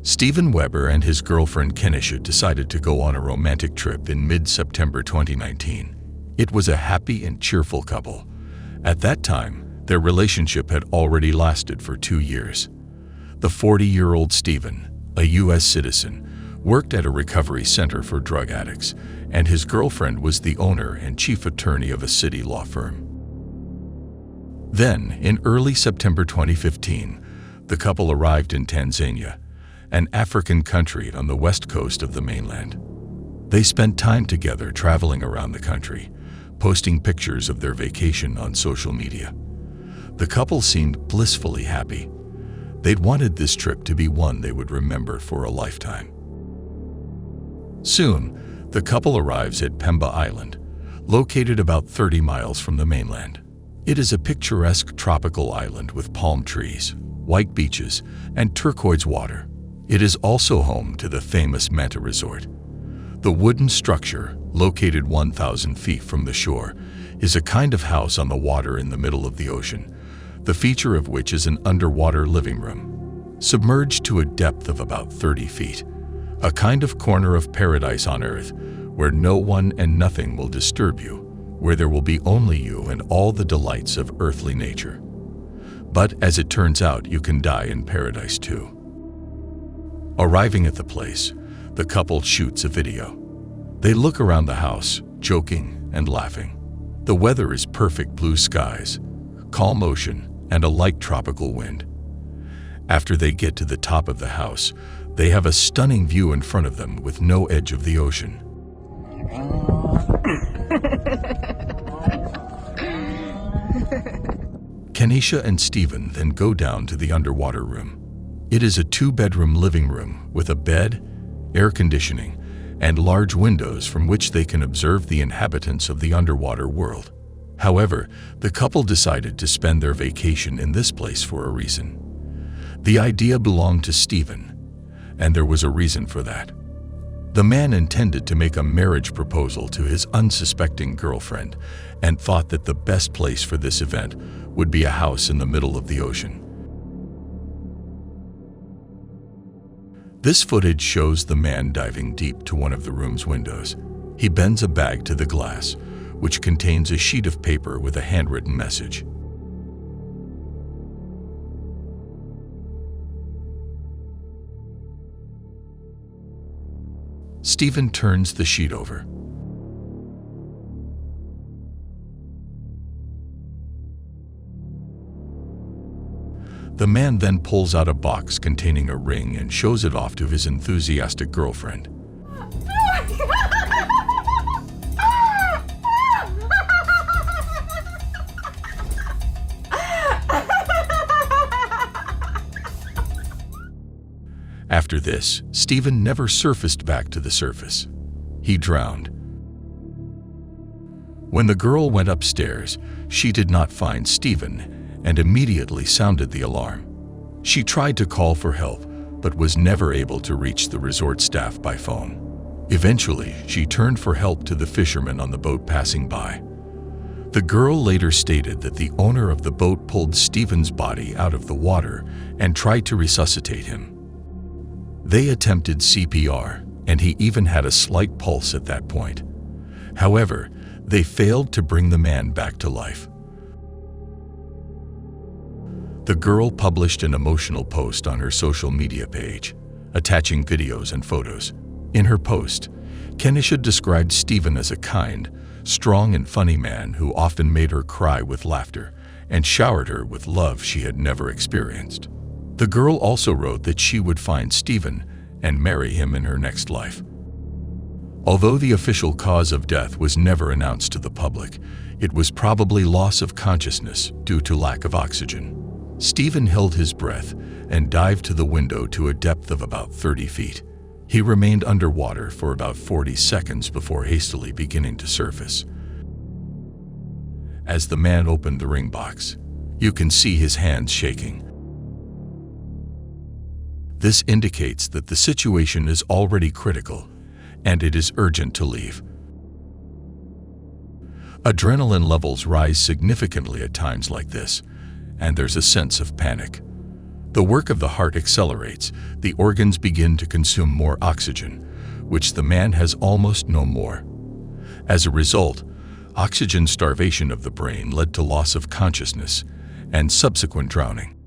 Steven Weber and his girlfriend Kenesha decided to go on a romantic trip in mid-September 2019. It was a happy and cheerful couple. At that time, their relationship had already lasted for 2 years. The 40-year-old Steven, a U.S. citizen, worked at a recovery center for drug addicts, and his girlfriend was the owner and chief attorney of a city law firm. Then, in early September 2015, the couple arrived in Tanzania, an African country on the west coast of the mainland. They spent time together traveling around the country, posting pictures of their vacation on social media. The couple seemed blissfully happy. They'd wanted this trip to be one they would remember for a lifetime. Soon, the couple arrives at Pemba Island, located about 30 miles from the mainland. It is a picturesque tropical island with palm trees, white beaches, and turquoise water. It is also home to the famous Manta Resort. The wooden structure, located 1,000 feet from the shore, is a kind of house on the water in the middle of the ocean, the feature of which is an underwater living room, submerged to a depth of about 30 feet, a kind of corner of paradise on Earth, where no one and nothing will disturb you, where there will be only you and all the delights of earthly nature. But as it turns out, you can die in paradise too. Arriving at the place, the couple shoots a video. They look around the house, joking and laughing. The weather is perfect: blue skies, calm ocean, and a light tropical wind. After they get to the top of the house, they have a stunning view in front of them with no edge of the ocean. Kenesha and Steven then go down to the underwater room. It is a 2-bedroom living room with a bed, air conditioning, and large windows from which they can observe the inhabitants of the underwater world. However, the couple decided to spend their vacation in this place for a reason. The idea belonged to Steven, and there was a reason for that. The man intended to make a marriage proposal to his unsuspecting girlfriend and thought that the best place for this event would be a house in the middle of the ocean. This footage shows the man diving deep to one of the room's windows. He bends a bag to the glass, which contains a sheet of paper with a handwritten message. Steven turns the sheet over. The man then pulls out a box containing a ring and shows it off to his enthusiastic girlfriend. After this, Steven never surfaced back to the surface. He drowned. When the girl went upstairs, she did not find Steven and immediately sounded the alarm. She tried to call for help, but was never able to reach the resort staff by phone. Eventually, she turned for help to the fishermen on the boat passing by. The girl later stated that the owner of the boat pulled Steven's body out of the water and tried to resuscitate him. They attempted CPR, and he even had a slight pulse at that point. However, they failed to bring the man back to life. The girl published an emotional post on her social media page, attaching videos and photos. In her post, Kenesha described Steven as a kind, strong and funny man who often made her cry with laughter and showered her with love she had never experienced. The girl also wrote that she would find Steven and marry him in her next life. Although the official cause of death was never announced to the public, it was probably loss of consciousness due to lack of oxygen. Steven held his breath and dived to the window to a depth of about 30 feet. He remained underwater for about 40 seconds before hastily beginning to surface. As the man opened the ring box, you can see his hands shaking. This indicates that the situation is already critical and it is urgent to leave. Adrenaline levels rise significantly at times like this, and there's a sense of panic. The work of the heart accelerates, the organs begin to consume more oxygen, which the man has almost no more. As a result, oxygen starvation of the brain led to loss of consciousness and subsequent drowning.